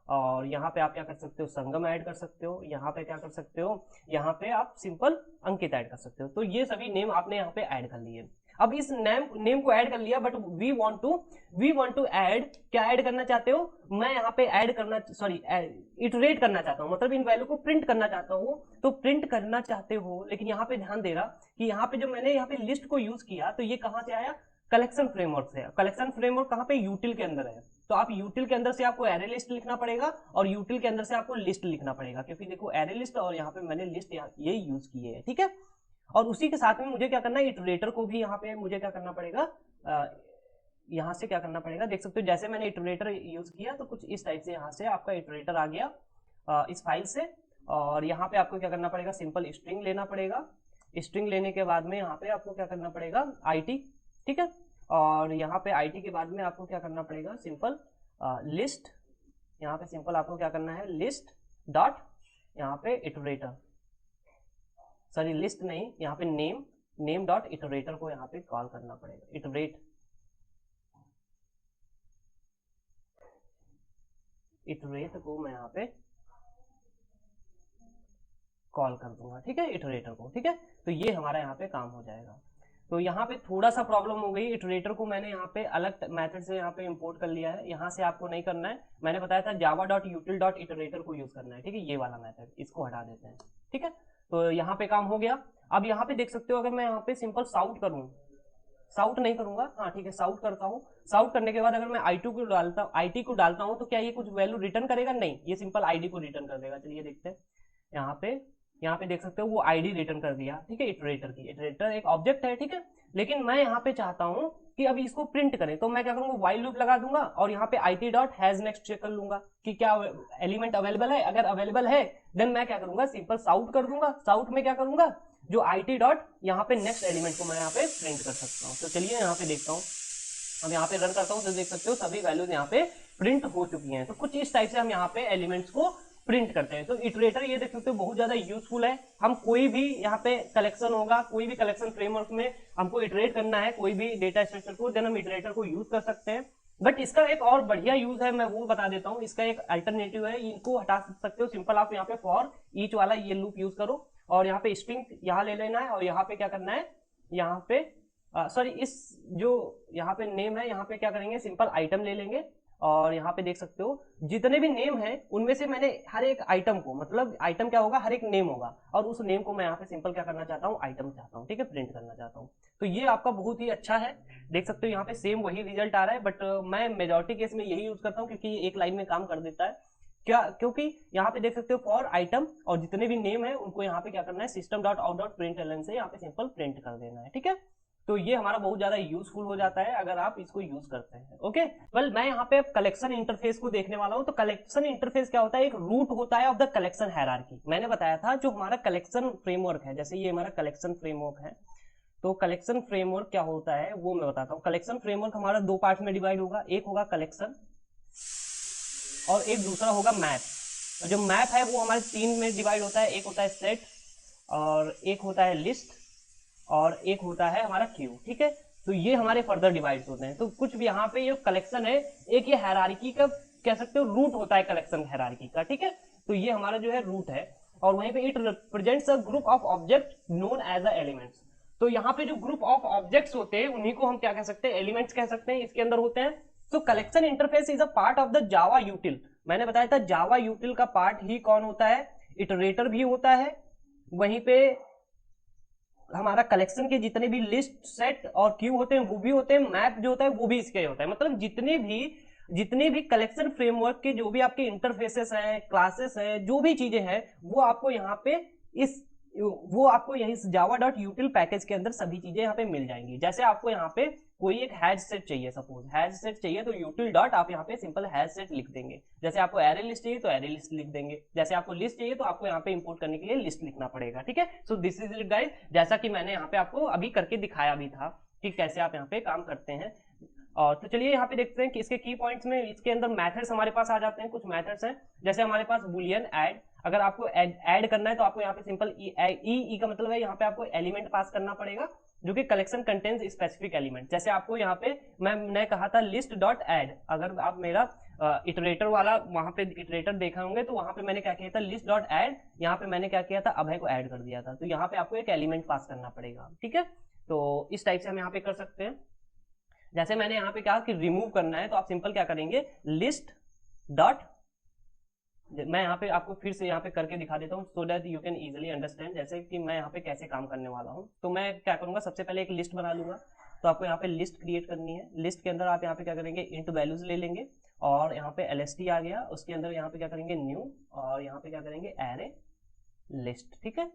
और यहाँ पे आप क्या कर सकते हो, संगम ऐड कर सकते हो। यहाँ पे क्या कर सकते हो, यहाँ पे आप सिंपल अंकित ऐड कर सकते हो। तो ये सभी नेम आपने यहाँ पे ऐड कर लिए। अब इस नेम को ऐड कर लिया, but we want to add, क्या ऐड करना चाहते हो, मैं यहाँ पे ऐड करना, सॉरी इटरेट करना चाहता हूँ, मतलब इन वैल्यू को प्रिंट करना चाहता हूँ। तो प्रिंट करना चाहते हो, लेकिन यहाँ पे ध्यान देना कि यहाँ पे जो मैंने यहाँ पे लिस्ट को यूज किया, तो ये कहाँ से आया, कलेक्शन फ्रेमवर्क से। कलेक्शन फ्रेमवर्क कहाँ पे, यूटिल के अंदर है। तो आप यूटिल के अंदर से आपको एरे लिस्ट लिखना पड़ेगा और यूटिल के अंदर से आपको लिस्ट लिखना पड़ेगा, क्योंकि देखो एरे लिस्ट और यहाँ पे मैंने लिस्ट ये यूज किए है, ठीक है। और उसी के साथ में मुझे क्या करना है, इटरेटर को भी यहाँ पे मुझे क्या करना पड़ेगा, यहाँ से क्या करना पड़ेगा, देख सकते हो जैसे मैंने इटरेटर यूज किया तो कुछ इस टाइप से यहाँ से आपका इटरेटर आ गया इस फाइल से। और यहाँ पे आपको क्या करना पड़ेगा, सिंपल स्ट्रिंग लेना पड़ेगा। स्ट्रिंग लेने के बाद में यहाँ पे आपको क्या करना पड़ेगा, IT, ठीक है। और यहाँ पे IT के बाद में आपको क्या करना पड़ेगा, सिंपल लिस्ट, यहाँ पे सिंपल आपको क्या करना है, लिस्ट डॉट यहाँ पे इटरेटर, सॉरी लिस्ट नहीं, यहाँ पे नेम डॉट इटरेटर को यहाँ पे कॉल करना पड़ेगा, इटरेट को मैं यहाँ पे कॉल कर दूंगा, ठीक है, इटरेटर को, ठीक है। तो ये हमारा यहाँ पे काम हो जाएगा। तो यहाँ पे थोड़ा सा प्रॉब्लम हो गई, इटरेटर को मैंने यहाँ पे अलग मेथड से यहाँ पे इंपोर्ट कर लिया है। यहाँ से आपको नहीं करना है, मैंने बताया था जावा डॉट यूटिल डॉट इटरेटर को यूज करना है, ठीक है, ये वाला मेथड, इसको हटा देते हैं, ठीक है। तो यहाँ पे काम हो गया। अब यहाँ पे देख सकते हो, अगर मैं यहाँ पे सिंपल साउट करूँ, साउट नहीं करूंगा, हाँ ठीक है, साउट करता हूँ। साउट करने के बाद अगर मैं IT को डालता हूँ तो क्या ये कुछ वैल्यू रिटर्न करेगा, नहीं, ये सिंपल ID को रिटर्न कर देगा। चलिए देखते हैं, यहाँ पे देख सकते हो वो ID रिटर्न कर दिया, ठीक है। इटरेटर एक ऑब्जेक्ट है, ठीक है। लेकिन मैं यहाँ पे चाहता हूँ कि अभी इसको प्रिंट करें, तो मैं क्या करूंगा, व्हाइल लूप लगा दूंगा और यहाँ पे IT dot has next check कर लूंगा कि क्या एलिमेंट अवेलेबल है। अगर अवेलेबल है देन मैं क्या करूंगा, सिंपल साउट कर दूंगा। साउट में क्या करूंगा, जो IT डॉट यहाँ पे नेक्स्ट एलिमेंट को मैं यहाँ पे प्रिंट कर सकता हूँ। तो चलिए यहाँ पे देखता हूँ, अब यहाँ पे रन करता हूँ तो देख सकते हो सभी वैल्यूज यहाँ पे प्रिंट हो चुकी हैं। तो कुछ इस टाइप से हम यहाँ पे एलिमेंट्स को प्रिंट करते हैं। तो इटरेटर ये देख सकते हो बहुत ज्यादा यूजफुल है। हम कोई भी यहाँ पे कलेक्शन होगा, कोई भी कलेक्शन फ्रेमवर्क में हमको इटरेट करना है कोई भी डेटा स्ट्रक्चर को, देन हम इटरेटर को यूज कर सकते हैं। बट इसका एक और बढ़िया यूज है, मैं वो बता देता हूँ। इसका एक अल्टरनेटिव है, इनको हटा सकते हो। सिंपल आप यहाँ पे फॉर ईच वाला ये लूप यूज करो और यहाँ पे स्ट्रिंग यहाँ ले लेना है और यहाँ पे क्या करना है, यहाँ पे सॉरी इस जो यहाँ पे नेम है यहाँ पे क्या करेंगे, सिंपल आइटम ले लेंगे और यहाँ पे देख सकते हो जितने भी नेम है उनमें से मैंने हर एक आइटम को, मतलब आइटम क्या होगा, हर एक नेम होगा और उस नेम को मैं यहाँ पे सिंपल क्या करना चाहता हूँ, आइटम चाहता हूँ, ठीक है, प्रिंट करना चाहता हूँ। तो ये आपका बहुत ही अच्छा है, देख सकते हो यहाँ पे सेम वही रिजल्ट आ रहा है। बट मैं मेजॉरिटी केस में यही यूज करता हूँ क्योंकि एक लाइन में काम कर देता है। क्या, क्योंकि यहाँ पे देख सकते हो फॉर आइटम और जितने भी नेम है उनको यहाँ पे क्या करना है, system dot out dot print ln से यहाँ पे सिंपल प्रिंट कर देना है, ठीक है। तो ये हमारा बहुत ज्यादा यूजफुल हो जाता है अगर आप इसको यूज करते हैं। ओके वेल मैं यहाँ पे अब कलेक्शन इंटरफेस को देखने वाला हूँ। तो कलेक्शन इंटरफेस क्या होता है, एक रूट होता है ऑफ द कलेक्शन हायरार्की। मैंने बताया था जो हमारा कलेक्शन फ्रेमवर्क है, जैसे ये हमारा कलेक्शन फ्रेमवर्क है, तो कलेक्शन फ्रेमवर्क क्या होता है वो मैं बताता हूँ। कलेक्शन फ्रेमवर्क हमारा दो पार्ट में डिवाइड होगा, एक होगा कलेक्शन और एक दूसरा होगा मैप। जो मैप है वो हमारे तीन में डिवाइड होता है, एक होता है सेट और एक होता है लिस्ट और एक होता है हमारा क्यू। ठीक है, तो ये हमारे फर्दर डिवाइड होते हैं। तो कुछ भी यहाँ पे ये कलेक्शन है, एक ये हायरार्की का कह सकते हो रूट होता है कलेक्शन हायरार्की का। ठीक है, तो ये हमारा जो है रूट है और वहीं पे it represents a group of object known as a elements. तो यहाँ पे जो ग्रुप ऑफ ऑब्जेक्ट्स होते हैं उन्हीं को हम क्या कह सकते हैं, एलिमेंट्स कह सकते हैं, इसके अंदर होते हैं। तो collection interface is a part of the Java यूटिल। मैंने बताया था जावा यूटिल का पार्ट ही कौन होता है, इटरेटर भी होता है, वहीं पे हमारा कलेक्शन के जितने भी लिस्ट सेट और क्यू होते हैं वो भी होते हैं, मैप जो होता है वो भी इसके होता है। मतलब जितने भी कलेक्शन फ्रेमवर्क के जो भी आपके इंटरफेसेस हैं, क्लासेस हैं, जो भी चीजें हैं वो आपको यहाँ पे यही जावा डॉट यूटिल पैकेज के अंदर सभी चीजें यहाँ पे मिल जाएंगी। जैसे आपको यहाँ पे कोई एक हैश सेट चाहिए, सपोज हैश सेट चाहिए तो यूटिल डॉट आप यहाँ पे सिंपल हैश सेट लिख देंगे। जैसे आपको एरे लिस्ट चाहिए तो एरे लिस्ट लिख देंगे, जैसे आपको लिस्ट चाहिए तो आपको यहाँ पे इंपोर्ट करने के लिए लिस्ट लिखना पड़ेगा। ठीक है, सो दिस इज इट गाइस, जैसा कि मैंने यहाँ पे आपको अभी करके दिखाया भी था कि कैसे आप यहाँ पे काम करते हैं। और तो चलिए यहाँ पे देखते हैं कि इसके की पॉइंट्स में इसके अंदर मेथड्स हमारे पास आ जाते हैं। कुछ मेथड्स हैं, जैसे हमारे पास बुलियन ऐड, अगर आपको ऐड करना है तो आपको यहाँ पे सिंपल ई का मतलब है यहाँ पे आपको एलिमेंट पास करना पड़ेगा जो कि कलेक्शन कंटेन्स स्पेसिफिक एलिमेंट। जैसे आपको यहाँ पे मैंने कहा था लिस्ट डॉट ऐड, अगर आप मेरा इटरेटर वाला वहां पे इटरेटर देखा होंगे तो वहां पे मैंने क्या किया था लिस्ट डॉट ऐड, यहाँ पे मैंने क्या किया था अभय को ऐड कर दिया था। तो यहाँ पे आपको एक एलिमेंट पास करना पड़ेगा। ठीक है, तो इस टाइप से हम यहाँ पे कर सकते हैं। जैसे मैंने यहाँ पे कहा कि रिमूव करना है तो आप सिंपल क्या करेंगे लिस्ट डॉट, मैं यहाँ पे आपको फिर से यहाँ पे करके दिखा देता हूँ so that you can easily understand जैसे कि मैं यहाँ पे कैसे काम करने वाला हूँ। तो मैं क्या करूंगा, सबसे पहले एक लिस्ट बना लूंगा। तो आपको यहाँ पे लिस्ट क्रिएट करनी है। लिस्ट के अंदर आप यहाँ पे क्या करेंगे इंट वैल्यूज ले लेंगे और यहाँ पे LST आ गया, उसके अंदर यहाँ पे क्या करेंगे न्यू और यहाँ पे क्या करेंगे एरे लिस्ट। ठीक है,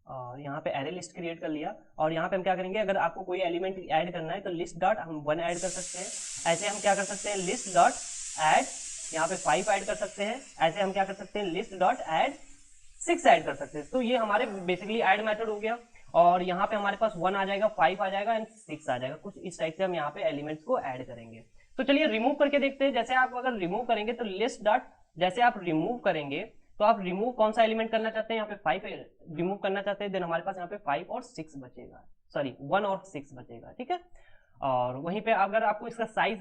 और यहाँ पे एरे लिस्ट क्रिएट कर लिया और यहाँ पे हम क्या करेंगे, अगर आपको कोई एलिमेंट ऐड करना है तो लिस्ट डॉट हम 1 ऐड कर सकते हैं। ऐसे हम क्या कर सकते हैं लिस्ट डॉट ऐड यहाँ पे 5 ऐड कर सकते हैं। ऐसे हम क्या कर सकते हैं लिस्ट डॉट ऐड 6 ऐड कर सकते हैं। तो ये हमारे बेसिकली ऐड मेथड हो गया और यहाँ पे हमारे पास 1 आ जाएगा, 5 आ जाएगा एंड 6 आ जाएगा। कुछ इस टाइप से हम यहाँ पे एलिमेंट्स को ऐड करेंगे। तो चलिए रिमूव करके देखते हैं। जैसे आप अगर रिमूव करेंगे तो लिस्ट डॉट, जैसे आप रिमूव करेंगे तो आप रिमूव कौन सा एलिमेंट करना चाहते हैं, यहाँ पे 5 रिमूव करना चाहते हैं, देन हमारे पास यहाँ पे 5 और 6 बचेगा, सॉरी 1 और 6 बचेगा। ठीक है, और वहीं पे अगर आपको इसका साइज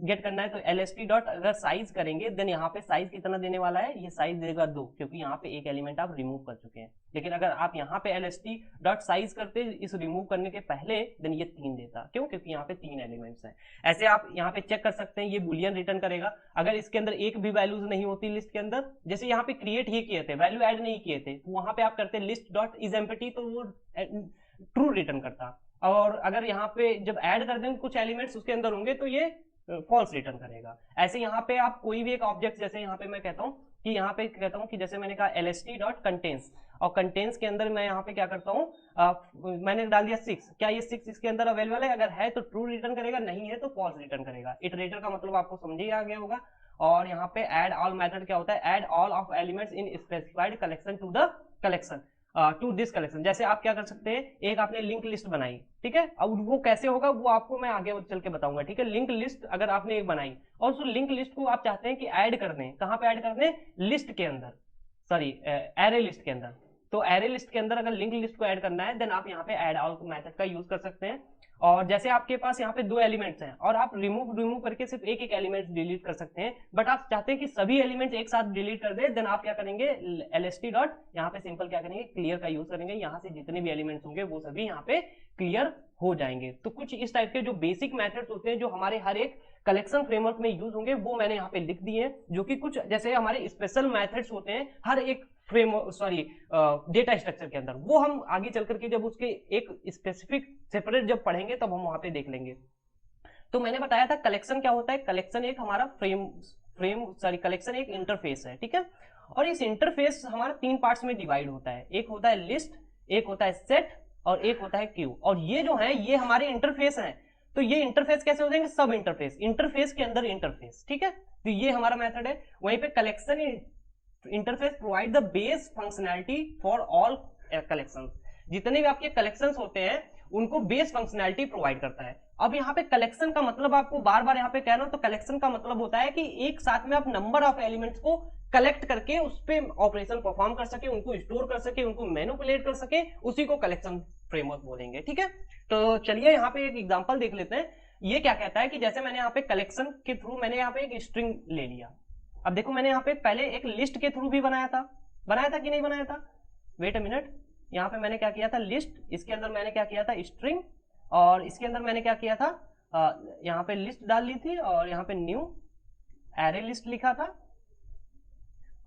गेट करना है तो LST डॉट अगर साइज करेंगे देन यहाँ पे साइज कितना देने वाला है, ये साइज देगा 2 क्योंकि यहाँ पे एक एलिमेंट आप रिमूव कर चुके हैं। लेकिन अगर आप यहाँ पे LST डॉट साइज करते इस रिमूव करने के पहले देन ये 3 देता, क्यों, क्योंकि यहाँ पे 3 एलिमेंट्स हैं। ऐसे आप यहाँ पे चेक कर सकते हैं, ये बुलियन रिटर्न करेगा अगर इसके अंदर एक भी वैल्यूज नहीं होती लिस्ट के अंदर। जैसे यहाँ पे क्रिएट ही किए थे, वैल्यू ऐड नहीं किए थे, तो वहां पे आप करते लिस्ट डॉट इज एम्प्टी तो वो ट्रू रिटर्न करता। और अगर यहाँ पे जब ऐड कर देंगे कुछ एलिमेंट्स उसके अंदर होंगे तो ये फॉल्स रिटर्न करेगा। ऐसे यहाँ पे आप कोई भी एक ऑब्जेक्ट, जैसे यहाँ पे मैं कहता हूँ कि यहाँ पे कहता हूँ कि जैसे मैंने कहा LST डॉट कंटेन्स और कंटेन्स के अंदर मैं यहाँ पे क्या करता हूँ मैंने डाल दिया 6, क्या ये 6 इसके अंदर अवेलेबल है, अगर है तो ट्रू रिटर्न करेगा, नहीं है तो फॉल्स रिटर्न करेगा। इटरेटर का मतलब आपको समझ ही आ गया होगा। और यहाँ पे ऐड ऑल मेथड क्या होता है, add all of elements in specified collection to the collection to this collection. जैसे आप क्या कर सकते हैं, एक आपने लिंक लिस्ट बनाई, ठीक है, अब वो कैसे होगा वो आपको मैं आगे चल के बताऊंगा। ठीक है, लिंक लिस्ट अगर आपने एक बनाई और उस लिंक लिस्ट को आप चाहते हैं कि ऐड कर दें, कहां पे ऐड कर दें, लिस्ट के अंदर, सॉरी एरे लिस्ट के अंदर। तो एरे लिस्ट के अंदर अगर लिंक लिस्ट को ऐड करना है देन आप यहाँ पे ऐड ऑल मेथड का यूज कर सकते हैं। और जैसे आपके पास यहाँ पे 2 एलिमेंट्स हैं और आप रिमूव करके सिर्फ एक एक एलिमेंट डिलीट कर सकते हैं, बट आप चाहते हैं कि सभी एलिमेंट्स एक साथ डिलीट कर दे, देन आप क्या करेंगे LST डॉट यहाँ पे सिंपल क्या करेंगे क्लियर का यूज करेंगे। यहाँ से जितने भी एलिमेंट्स होंगे वो सभी यहाँ पे क्लियर हो जाएंगे। तो कुछ इस टाइप के जो बेसिक मेथड्स होते हैं जो हमारे हर एक कलेक्शन फ्रेमवर्क में यूज होंगे वो मैंने यहाँ पे लिख दिए हैं, जो कि कुछ जैसे हमारे स्पेशल मेथड्स होते हैं हर एक डेटा स्ट्रक्चर के अंदर, वो हम आगे चल करके जब उसके एक स्पेसिफिक सेपरेट जब पढ़ेंगे तब हम वहां पे देख लेंगे। तो मैंने बताया था कलेक्शन क्या होता है, कलेक्शन एक हमारा कलेक्शन एक इंटरफेस है। ठीक है, और इस इंटरफेस हमारा 3 पार्ट्स में डिवाइड होता है, एक होता है लिस्ट, एक होता है सेट और एक होता है क्यू, और ये जो है ये हमारे इंटरफेस हैं। तो ये इंटरफेस कैसे हो जाएंगे, सब इंटरफेस, इंटरफेस के अंदर इंटरफेस, ठीक है। तो ये हमारा मेथड है। वहीं पे collection interface provide the base functionality for all collections, जितने भी आपके कलेक्शंस होते हैं उनको बेस फंक्शनैलिटी प्रोवाइड करता है। अब यहाँ पे कलेक्शन का मतलब आपको बार बार यहाँ पे कह रहा हूं, तो कलेक्शन का मतलब होता है कि एक साथ में आप नंबर ऑफ एलिमेंट्स को कलेक्ट करके उस पर ऑपरेशन परफॉर्म कर सके, उनको स्टोर कर सके, उनको मैनिपुलेट कर सके, उसी को कलेक्शन फ्रेमवर्क बोलेंगे, ठीक है। तो चलिए यहाँ पे एक एग्जांपल देख लेते हैं। ये क्या कहता है कि जैसे मैंने यहाँ पे कलेक्शन के थ्रू मैंने यहाँ पे एक स्ट्रिंग ले लिया। अब देखो मैंने यहाँ पे पहले एक लिस्ट के थ्रू भी बनाया था कि नहीं बनाया था, वेट अ मिनट। यहाँ पे मैंने क्या किया था, लिस्ट, इसके अंदर मैंने क्या किया था, स्ट्रिंग, और इसके अंदर मैंने क्या किया था, यहाँ पे लिस्ट डाल ली थी, और यहाँ पे न्यू एरे लिस्ट लिखा था,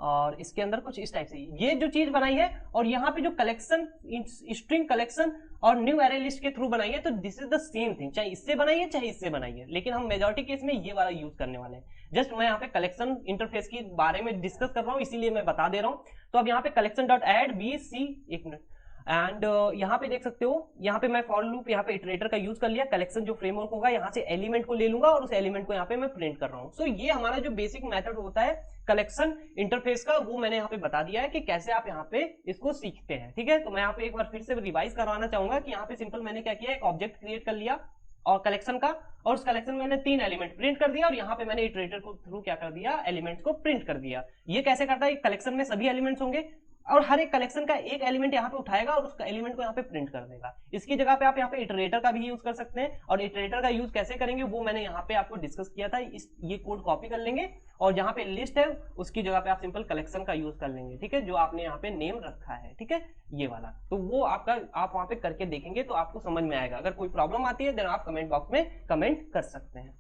और इसके अंदर कुछ इस टाइप से ये जो चीज बनाई है। और यहाँ पे जो कलेक्शन, स्ट्रिंग कलेक्शन और न्यू एरे लिस्ट के थ्रू बनाई है, तो this is the same thing, चाहे इससे बनाइए चाहे इससे बनाइए, लेकिन हम मेजॉरिटी केस में ये वाला यूज करने वाले हैं। जस्ट मैं यहाँ पे कलेक्शन इंटरफेस के बारे में डिस्कस कर रहा हूँ, इसीलिए मैं बता दे रहा हूँ। तो अब यहाँ पे collection dot add B C, एक मिनट, एंड यहाँ पे देख सकते हो, यहाँ पे मैं फॉर लूप, यहाँ पे इटरेटर का यूज कर लिया। कलेक्शन जो फ्रेमवर्क होगा, यहाँ से एलिमेंट को ले लूंगा और उस एलिमेंट को यहाँ पे मैं प्रिंट कर रहा हूँ। सो ये हमारा जो बेसिक मेथड होता है कलेक्शन इंटरफेस का, वो मैंने यहाँ पे बता दिया है कि कैसे आप यहाँ पे इसको सीखते हैं, ठीक है। तो मैं यहाँ पे एक बार फिर से रिवाइज करवाना चाहूंगा कि यहाँ पे सिंपल मैंने क्या किया, एक ऑब्जेक्ट क्रिएट कर लिया और कलेक्शन का, और उस कलेक्शन में मैंने 3 एलिमेंट प्रिंट कर दिया, और यहाँ पे मैंने इटरेटर को थ्रू क्या कर दिया, एलिमेंट्स को प्रिंट कर दिया। ये कैसे करता है, कलेक्शन में सभी एलिमेंट्स होंगे और हर एक कलेक्शन का एक एलिमेंट यहाँ पे उठाएगा और उस एलिमेंट को यहाँ पे प्रिंट कर देगा। इसकी जगह पे आप यहाँ पे इटरेटर का भी यूज कर सकते हैं, और इटरेटर का यूज कैसे करेंगे वो मैंने यहाँ पे आपको डिस्कस किया था। ये कोड कॉपी कर लेंगे, और जहाँ पे लिस्ट है उसकी जगह पे आप सिंपल कलेक्शन का यूज कर लेंगे, ठीक है, जो आपने यहाँ पे नेम रखा है, ठीक है, ये वाला। तो वो आपका आप वहाँ पे करके देखेंगे तो आपको समझ में आएगा। अगर कोई प्रॉब्लम आती है देन आप कमेंट बॉक्स में कमेंट कर सकते हैं।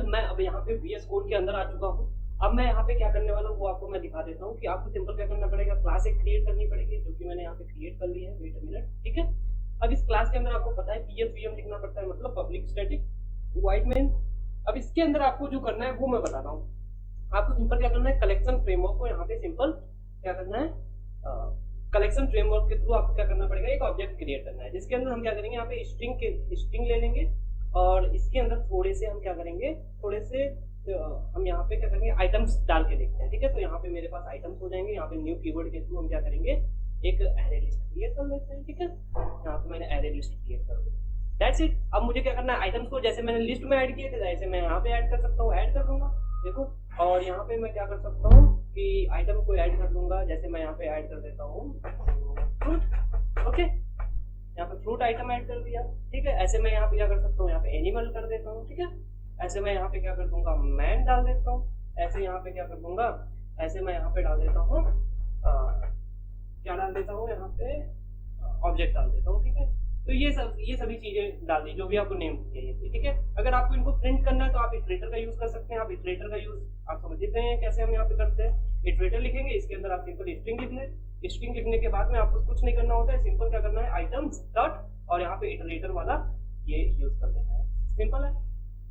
मैं अब यहाँ पे VS कोड के अंदर आ चुका हूँ। अब मैं यहाँ पे क्या करने वाला हूँ वो आपको मैं दिखा देता हूँ कि आपको सिंपल क्या करना पड़ेगा, क्लास एक क्रिएट करनी पड़ेगी, जो कि मैंने यहाँ पे क्रिएट कर ली है, वेट अ मिनट, ठीक है। अब इस क्लास के अंदर आपको पता है PSVM लिखना पड़ता है, मतलब पब्लिक स्टैटिक वॉइड मेन। अब इसके अंदर आपको जो करना है वो मैं बताता हूँ। आपको सिंपल क्या करना है, कलेक्शन फ्रेमवर्क को यहाँ पे सिंपल क्या करना है, कलेक्शन फ्रेमवर्क के थ्रू आपको क्या करना पड़ेगा, एक ऑब्जेक्ट क्रिएट करना है, जिसके अंदर हम क्या करेंगे, यहाँ पे स्ट्रिंग ले लेंगे, और इसके अंदर थोड़े से हम क्या करेंगे, थोड़े से हम यहाँ पे क्या करेंगे, आइटम्स डाल के देखते हैं, ठीक है। तो यहाँ पे मेरे पास आइटम्स हो जाएंगे। यहाँ पे न्यू कीवर्ड के थ्रू हम क्या करेंगे, एक एरे लिस्ट क्रिएट कर लेते हैं, ठीक है। यहाँ पे मैंने एरे लिस्ट क्रिएट कर दी, दैट्स इट। अब मुझे क्या करना है, आइटम्स को जैसे मैंने लिस्ट में ऐड किए थे ऐसे मैं यहाँ पे ऐड कर सकता हूँ, ऐड कर दूंगा, देखो। और यहाँ पे मैं क्या कर सकता हूँ कि आइटम को ऐड कर दूंगा, जैसे मैं यहाँ पे ऐड कर देता हूँ फ्रूट, ओके, यहाँ पे फ्रूट आइटम ऐड कर दिया, ठीक है। ऐसे मैं यहाँ पे क्या कर सकता हूँ, यहाँ पे एनिमल कर देता हूँ, ठीक है। ऐसे मैं यहाँ पे क्या कर दूंगा, मैन डाल देता हूँ। ऐसे यहाँ पे क्या कर दूंगा, ऐसे मैं यहाँ पे डाल देता हूँ, क्या डाल देता हूँ, यहाँ पे ऑब्जेक्ट डाल देता हूँ, ठीक है। तो ये सभी चीजें डाल दी जो भी आपको नेम चाहिए, ठीक है। अगर आपको इनको प्रिंट करना है तो आप इटरेटर का यूज कर सकते हैं। आप इटरेटर का यूज आप समझते हैं कैसे हम यहाँ पे करते हैं। इटरेटर लिखेंगे, इसके अंदर आप सिंपल स्ट्रिंग लिख लें। स्ट्रिंग लिखने के बाद में आपको कुछ नहीं करना होता है, सिंपल क्या करना है, आइटम्स डॉट, और यहाँ पे इटरेटर वाला ये यूज कर लेना है, सिंपल है।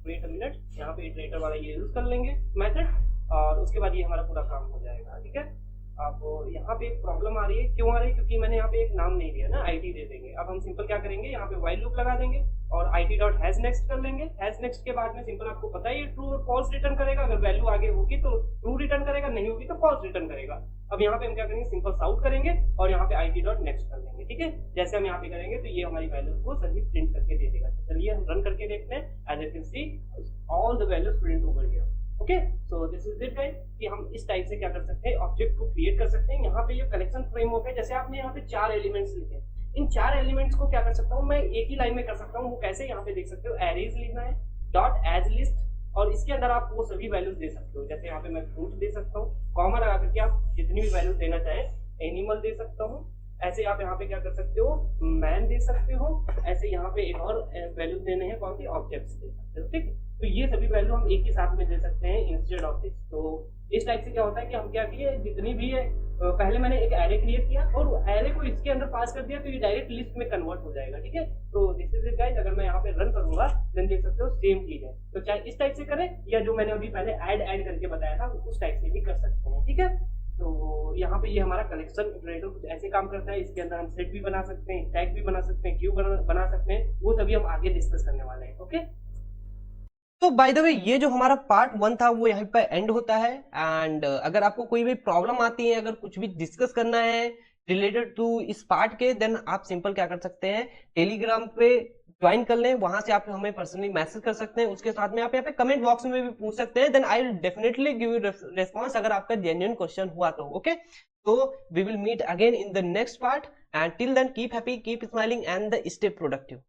वेट अ मिनट, यहाँ पे इटरेटर वाला ये यूज कर लेंगे मेथड, और उसके बाद ये हमारा पूरा काम हो जाएगा, ठीक है। अब यहाँ पे एक प्रॉब्लम आ रही है, क्यों आ रही है, क्योंकि मैंने यहाँ पे एक नाम नहीं दिया ना, IT दे देंगे। अब हम सिंपल क्या करेंगे, यहाँ पे व्हाइल लूप लगा देंगे और IT डॉट हैज नेक्स्ट कर लेंगे। हैज नेक्स्ट के बाद में सिंपल आपको पता है ये ट्रू और फॉल्स रिटर्न करेगा। अगर वैल्यू आगे होगी तो ट्रू रिटर्न करेगा, नहीं होगी तो फॉल्स रिटर्न करेगा। अब यहाँ पे हम क्या करेंगे, सिंपल साउट करेंगे और यहाँ पे IT डॉट नेक्स्ट कर लेंगे, ठीक है। जैसे हम यहाँ पे करेंगे तो ये हमारी वैल्यूज को सभी प्रिंट करके दे देगा। चलिए हम रन करके देखते हैं। As you can see all the values print over here, okay. So this is it guys, कि हम इस टाइप से क्या कर सकते हैं, ऑब्जेक्ट को क्रिएट कर सकते हैं। यहाँ पे ये कलेक्शन फ्रेमवर्क है, जैसे आपने यहाँ पे 4 एलिमेंट्स लिखे, इन 4 एलिमेंट्स को क्या कर सकता हूँ मैं, एक ही लाइन में कर सकता हूँ। वो कैसे, यहाँ पे देख सकते हो, एरेज लिखना है, डॉट एज लिस्ट, और इसके अंदर आप वो सभी वैल्यूज दे सकते हो। जैसे यहाँ पे मैं फ्रूट दे सकता हूँ, कॉमा लगा करके आप जितनी भी वैल्यूज देना चाहें, एनिमल दे सकता हूँ। ऐसे आप यहाँ पे क्या कर सकते हो, मैन दे सकते हो। ऐसे यहाँ पे एक और वैल्यूज देने हैं, कौन सी, ऑब्जेक्ट्स दे सकते हो, ठीक। तो ये सभी वैल्यू हम एक ही साथ में दे सकते हैं इंस्टेड ऑफ दिस। तो इस टाइप से क्या होता है कि हम क्या किए, जितनी भी है, पहले मैंने एक एरे क्रिएट किया और एरे को इसके अंदर पास कर दिया, तो ये डायरेक्ट लिस्ट में कन्वर्ट हो जाएगा, ठीक है। तो दिस इज इट गाइस। अगर मैं यहाँ पे रन करूंगा देन देख सकते हो सेम चीज है। तो चाहे इस टाइप से करें या जो मैंने अभी पहले ऐड करके बताया था उस टाइप से भी कर सकते हैं, ठीक है। तो यहाँ पे ये हमारा कलेक्शन इटरेटर कुछ ऐसे काम करता है, इसके अंदर हम सेट भी बना सकते हैं, टैग भी बना सकते हैं, क्यू बना सकते हैं, वो सभी हम आगे डिस्कस करने वाले हैं। ओके, तो बाय द वे ये जो हमारा पार्ट 1 था वो यहाँ पे एंड होता है। एंड अगर आपको कोई भी प्रॉब्लम आती है, अगर कुछ भी डिस्कस करना है रिलेटेड टू इस पार्ट के, देन आप सिंपल क्या कर सकते हैं, टेलीग्राम पे ज्वाइन कर लें, वहां से आप हमें पर्सनली मैसेज कर सकते हैं, उसके साथ में आप यहाँ पे कमेंट बॉक्स में भी पूछ सकते हैं, then I will definitely give you response अगर आपका जेन्युइन क्वेश्चन हुआ तो। ओके, तो we will meet again in the next part, and till then keep happy, keep smiling and stay productive.